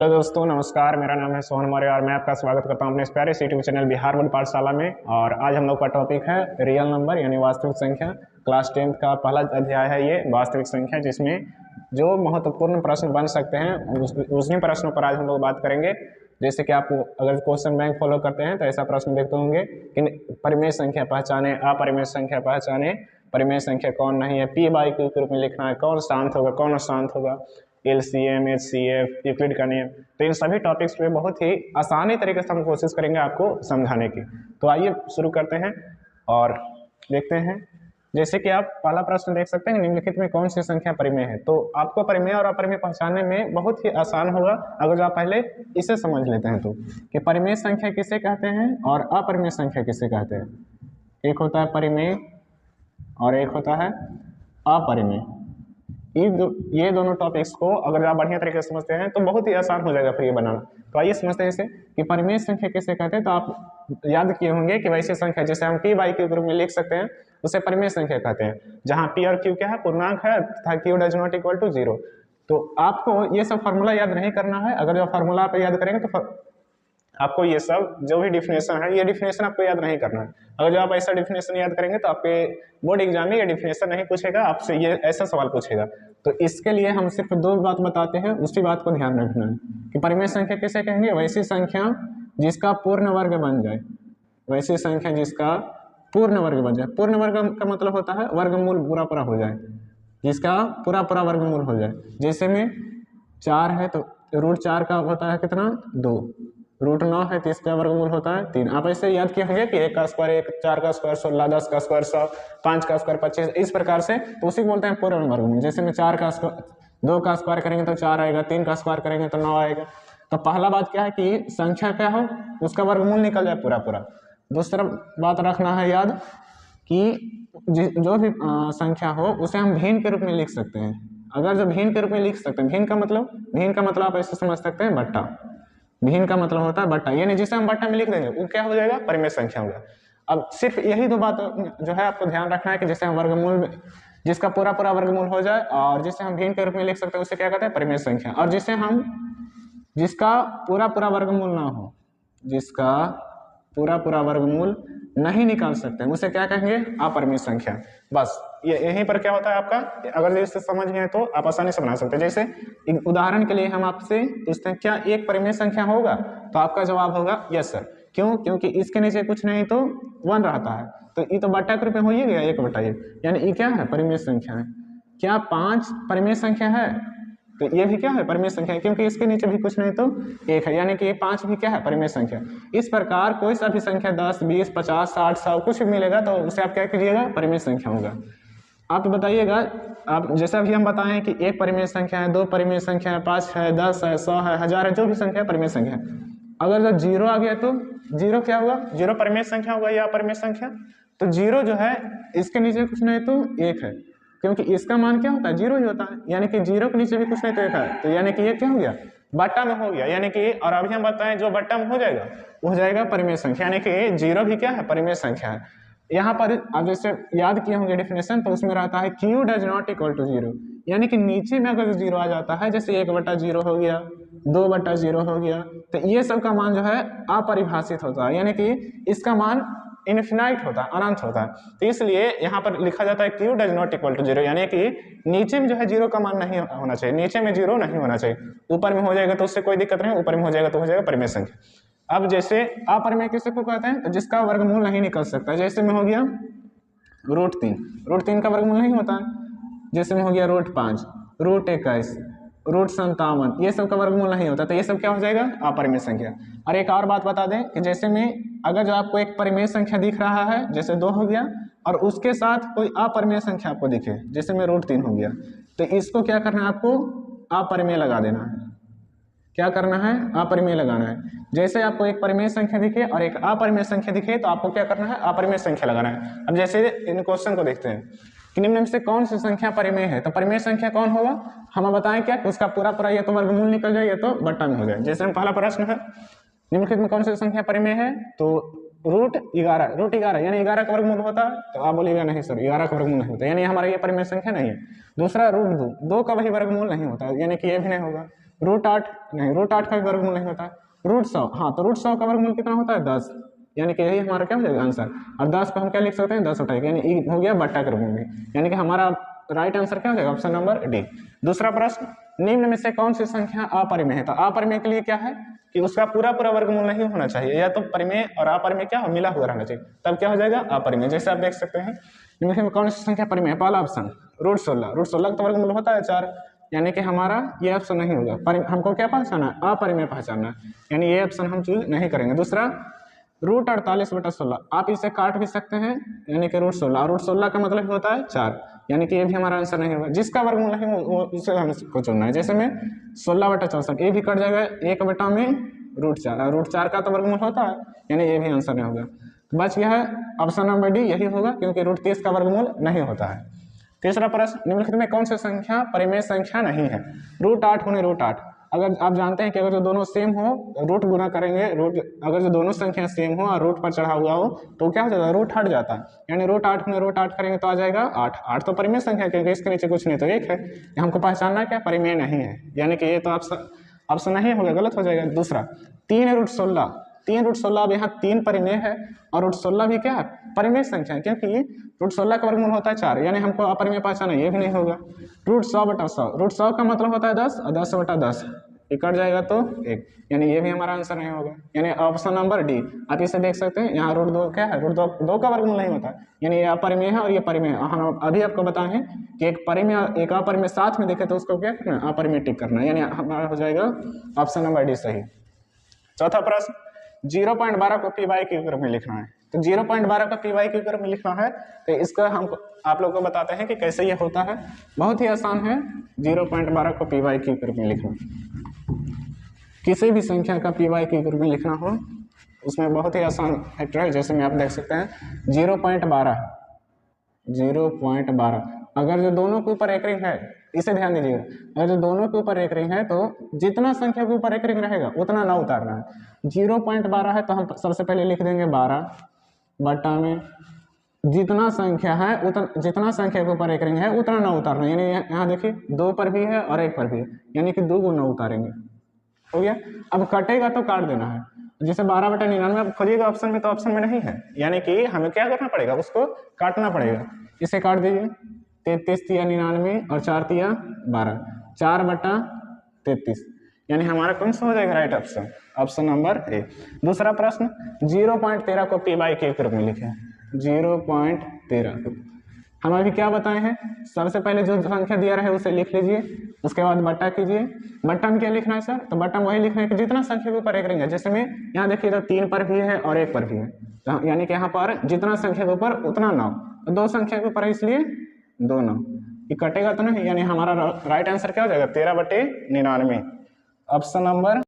Hello दोस्तों, नमस्कार। मेरा नाम है सोहन मौर्य और मैं आपका स्वागत करता हूं अपने इस प्यारे यूट्यूब चैनल बिहार बोर्ड पाठशाला में। और आज हम लोग का टॉपिक है रियल नंबर यानी वास्तविक संख्या। क्लास 10th का पहला अध्याय है ये वास्तविक संख्या, जिसमें जो महत्वपूर्ण प्रश्न बन सकते हैं उन्हीं प्रश्नों पर आज हम लोग बात करेंगे। जैसे कि आप अगर क्वेश्चन बैंक फॉलो करते हैं तो ऐसा प्रश्न देखते होंगे कि परिमेय संख्या पहचाने, अपरिमेय संख्या पहचाने, परिमेय संख्या कौन नहीं है, पी बाई क्यू के रूप में लिखना है, कौन शांत होगा कौन अशांत होगा, LCM, HCF, यूक्लिड का नियम। तो इन सभी टॉपिक्स पे बहुत ही आसानी तरीके से हम कोशिश करेंगे आपको समझाने की। तो आइए शुरू करते हैं और देखते हैं। जैसे कि आप पहला प्रश्न देख सकते हैं, निम्नलिखित में कौन सी संख्या परिमेय है। तो आपको परिमेय और अपरिमेय पहचानने में बहुत ही आसान होगा अगर जो आप पहले इसे समझ लेते हैं तो कि परिमेय संख्या किसे कहते हैं और अपरिमेय संख्या किसे कहते हैं। एक होता है परिमेय और एक होता है अपरिमेय। ये दोनों टॉपिक्स को अगर आप बढ़िया तरीके से समझते हैं तो बहुत ही आसान हो जाएगा फिर ये बनाना। तो आइए समझते हैं इसे कि परिमेय संख्या किसे कहते हैं। तो आप याद किए होंगे कि वैसी संख्या जैसे हम पी बाई क्यू के रूप में लिख सकते हैं उसे परिमेय संख्या कहते हैं, जहाँ पी और क्यू क्या है, पूर्णांक है तथा Q does not equal to 0। तो आपको ये सब फॉर्मूला याद नहीं करना है। अगर जो फॉर्मूला आप याद करेंगे तो आपको ये सब जो भी डिफिनेशन है, ये डिफिनेशन आपको याद नहीं करना है। अगर जो आप ऐसा डिफिनेशन याद करेंगे तो आपके बोर्ड एग्जाम में ये डिफिनेशन नहीं पूछेगा, आपसे ये ऐसा सवाल पूछेगा। तो इसके लिए हम सिर्फ दो बात बताते हैं, उसी बात को ध्यान रखना है कि परिमेय संख्या किसे कहेंगे, वैसी संख्या जिसका पूर्ण वर्ग बन जाए। वैसी संख्या जिसका पूर्ण वर्ग बन जाए। पूर्ण वर्ग का मतलब होता है वर्गमूल पूरा पूरा हो जाए, जिसका पूरा पूरा वर्गमूल हो जाए। जैसे में 4 है तो √4 का होता है कितना, 2। √9 है तो इसका वर्गमूल होता है 3। आप ऐसे याद किए होंगे कि 1 का स्क्वायर 1, 4 का स्क्वायर 16, 10 का स्क्वायर 100, 5 का स्क्वायर 25, इस प्रकार से। तो उसी को बोलते हैं पूर्ण वर्गमूल। जैसे में 4 का 2 का स्क्वायर करेंगे तो 4 आएगा, 3 का स्क्वायर करेंगे तो 9 आएगा। तो पहला बात क्या है कि संख्या क्या हो, उसका वर्गमूल निकल जाए पूरा पूरा। दूसरा बात रखना है याद कि जो भी संख्या हो उसे हम भिन्न के रूप में लिख सकते हैं। अगर जो भिन्न के रूप में लिख सकते हैं, भिन्न का मतलब आप ऐसे समझ सकते हैं बट्टा। भिन्न का मतलब होता है बट्टा, यानी जिसे हम बट्टा में लिख देंगे वो क्या हो जाएगा, परिमेय संख्या होगा। अब सिर्फ यही दो बात जो है आपको ध्यान रखना है कि जैसे हम वर्गमूल, जिसका पूरा पूरा वर्गमूल हो जाए और जिसे हम भिन्न के रूप में लिख सकते हैं उसे क्या कहते हैं, परिमेय संख्या। और जिसका पूरा पूरा वर्गमूल ना हो, जिसका पूरा पूरा वर्गमूल नहीं निकाल सकते हैं उसे क्या कहेंगे, अपरिमेय संख्या। बस ये यहीं पर क्या होता है आपका, अगर इसे समझ गए तो आप आसानी से बना सकते हैं। जैसे उदाहरण के लिए हम आपसे पूछते हैं क्या एक परिमेय संख्या होगा, तो आपका जवाब होगा यस सर। क्यों? क्योंकि इसके नीचे कुछ नहीं तो 1 रहता है, तो ये तो बट्टा के रूप में हो ही गया 1/1, यानी ये क्या है, परिमेय संख्या है। क्या 5 परिमेय संख्या है, तो ये भी क्या है, परिमेय संख्या है, क्योंकि इसके नीचे भी कुछ नहीं तो 1 है, यानी कि ये 5 भी क्या है, परिमेय संख्या। इस प्रकार कोई सा भी संख्या 10, 20, 50, 60, 100 कुछ भी मिलेगा तो उसे आप क्या कीजिएगा, परिमेय संख्या होगा। आप बताइएगा, आप जैसा भी हम बताएं कि 1 परिमेय संख्या है, 2 परिमेय संख्या है, 5 है, 10 है, 100 है, 1000 है, जो भी संख्या है परिमेय संख्या है। अगर जब 0 आ गया तो 0 क्या होगा, 0 परिमेय संख्या होगा या अपरिमेय संख्या। तो 0 जो है इसके नीचे कुछ नहीं तो 1 है, क्योंकि इसका मान क्या होता है, 0 ही होता है, यानी कि 0 के नीचे भी कुछ नहीं तो 1 है, तो यानी कि ये क्या हो गया, बट्टा में हो गया, यानी कि। और अभी हम बताएं जो बट्टा में हो जाएगा वो हो जाएगा परिमेय संख्या, यानी कि 0 भी क्या है, परिमेय संख्या है। यहाँ पर आप जैसे याद किए होंगे डेफिनेशन, तो उसमें रहता है q does not equal to 0, यानी कि नीचे में अगर 0 आ जाता है, जैसे 1/0 हो गया, 2/0 हो गया, तो ये सब का मान जो है अपरिभाषित होता है, यानी कि इसका मान इनफिनाइट होता है, अनंत होता है। तो इसलिए यहाँ पर लिखा जाता है q does not equal to 0, यानी कि नीचे में जो है 0 का मान नहीं होना चाहिए, नीचे में 0 नहीं होना चाहिए। ऊपर में हो जाएगा तो उससे कोई दिक्कत नहीं, ऊपर में हो जाएगा तो हो जाएगा परिमेय संख्या। अब जैसे अपरिमेय किसे को कहते हैं, तो जिसका वर्गमूल नहीं निकल सकता। जैसे में हो गया √3 का वर्गमूल नहीं होता है। जैसे में हो गया √5, √21, √57, ये सब का वर्गमूल नहीं होता, तो ये सब क्या हो जाएगा, अपरिमेय संख्या। और एक और बात बता दें कि जैसे में अगर जो आपको एक परिमेय संख्या दिख रहा है, जैसे 2 हो गया, और उसके साथ कोई अपरिमेय संख्या आपको दिखे, जैसे में √3 हो गया, तो इसको क्या करना है, आपको अपरिमेय लगा देना है। क्या करना है, अपरिमेय लगाना है। जैसे आपको एक परिमेय संख्या दिखे और एक अपरिमेय संख्या दिखे तो आपको क्या करना है, अपरिमेय संख्या लगाना है। अब जैसे इन क्वेश्चन को देखते हैं कि निम्न में से कौन सी संख्या परिमेय है, तो परिमेय संख्या कौन होगा, हम बताएं क्या, उसका पूरा पूरा या तो वर्गमूल निकल जाए या तो बट्टा में हो जाए। जैसे हम पहला प्रश्न है, निम्नलिखित में कौन सी संख्या परिमेय है, तो √11 यानी 11 का वर्गमूल होता है, तो आप बोलिएगा नहीं सर 11 का वर्गमूल नहीं होता, यानी हमारा ये परिमेय संख्या नहीं है। दूसरा √2 का वही वर्गमूल नहीं होता, यानी कि ये भी नहीं होगा। √8 नहीं, √8 का भी वर्गमूल नहीं होता है। √100, हाँ तो √100 का वर्गमूल कितना होता है 10, यानी कि यही हमारा क्या हो जाएगा आंसर। और 10 को हम क्या लिख सकते हैं 10 यानी ई हो गया बट्टा के रूप में, यानी कि हमारा राइट आंसर क्या हो जाएगा ऑप्शन नंबर डी। दूसरा प्रश्न, निम्न में से कौन सी संख्या अपरिमेय है। तो अपरिमेय के लिए क्या है कि उसका पूरा पूरा वर्गमूल नहीं होना चाहिए, या तो परिमेय और अपरिमेय क्या हो मिला हुआ रहना चाहिए, तब क्या हो जाएगा अपरिमेय। जैसे आप देख सकते हैं निम्न में कौन सी संख्या परिमेय है, पहला ऑप्शन √16, √16 का वर्गमूल होता है 4, यानी कि हमारा ये ऑप्शन नहीं होगा। हमको क्या पहचाना है अपरिमेय पहचानना, यानी ये ऑप्शन हम चूज नहीं करेंगे। दूसरा √48/16, आप इसे काट भी सकते हैं, यानी कि √16, और √16 का मतलब होता है 4, यानी कि ये भी हमारा आंसर नहीं होगा। जिसका वर्गमूल नहीं हो उसे हमको चुनना है। जैसे में 16/64, ये भी कट जाएगा 1 में √4, और √4 का तो वर्गमूल होता है, यानी ये भी आंसर नहीं होगा। बच गया है ऑप्शन नंबर डी, यही होगा क्योंकि √30 का वर्गमूल नहीं होता है। तीसरा प्रश्न, निम्नलिखित में कौन सी संख्या परिमेय संख्या नहीं है। √8 होने √8, अगर आप जानते हैं कि अगर जो दोनों सेम हो रूट गुना करेंगे, रूट अगर जो दोनों संख्या सेम हो और रूट पर चढ़ा हुआ हो तो क्या हो जाता है रूट हट जाता है, यानी √8 में √8 करेंगे तो आ जाएगा 8। 8 तो परिमेय संख्या है क्योंकि इसके नीचे कुछ नहीं तो 1 है, हमको पहचानना क्या परिमेय नहीं है, यानी कि ये तो ऑप्शन नहीं होगा, गलत हो जाएगा। दूसरा 3√16, 3√16, अब यहाँ 3 परिमेय है और √16 भी क्या है परिमेय संख्या है, क्योंकि √16 का वर्गमूल होता है 4, यानी हमको अपरिमेय पहचाना ये भी नहीं होगा। √100/100, √100 का मतलब होता है 10 और 10/10 ये कट जाएगा तो 1, यानी ये भी हमारा आंसर नहीं होगा, यानी ऑप्शन नंबर डी। आप इसे देख सकते हैं यहाँ √2 क्या है, √2 का वर्गमूल नहीं होता, यानी ये अपरिमेय है और ये परिमेय है। हम अभी आपको बताए हैं कि एक परिमेय एक अपरिमेय साथ में देखे तो उसको क्या करना है अपरिमेय टिक करना है, यानी हमारा हो जाएगा ऑप्शन नंबर डी सही। चौथा प्रश्न, 0.12 को py के रूप में लिखना है। तो 0.12 का py के रूप में लिखना है तो इसका हम आप लोग को बताते हैं कि कैसे ये होता है। बहुत ही आसान है 0.12 को py के रूप में लिखना। किसी भी संख्या का py के रूप में लिखना हो उसमें बहुत ही आसान फैक्टर है। जैसे में आप देख सकते हैं 0.12 अगर जो दोनों के ऊपर एक रिंग है, इसे ध्यान दीजिएगा, अगर जो दोनों के ऊपर एक रिंग है तो जितना संख्या के ऊपर एक रिंग रहेगा उतना ना उतारना है। 0.12 है तो हम सबसे पहले लिख देंगे 12 बटा में जितना संख्या है उतना, जितना संख्या के ऊपर एक रिंग है उतना ना उतारना, यानी यहाँ देखिए 2 पर भी है और 1 पर भी है, यानी कि 2 गुना उतारेंगे। हो गया, अब कटेगा तो काट देना है। जैसे 12/99 अब खोजिएगा ऑप्शन में तो ऑप्शन में नहीं है, यानी कि हमें क्या करना पड़ेगा उसको काटना पड़ेगा। इसे काट दीजिए, 33 × 99 और 4 × 12, 4/33, यानी हमारा कौन सा हो जाएगा right option, option number A. दूसरा प्रश्न, 0.13 को py के रूप में लिखें। 0.13 हम अभी क्या बताए हैं, सबसे पहले जो संख्या दिया रहे उसे लिख लीजिए, उसके बाद बट्टा कीजिए। बट्टा में क्या लिखना है सर, तो बट्टा में वही लिखना है कि जितना संख्या के ऊपर एक रिंग है। जैसे में यहाँ देखिए तो 3 पर भी है और 1 पर भी है, तो यानी कि यहाँ पर जितना संख्या के ऊपर उतना 9, 2 संख्या के ऊपर है इसलिए 2 9, ये कटेगा तो नहीं, यानी हमारा राइट आंसर क्या हो जाएगा 13/99, ऑप्शन नंबर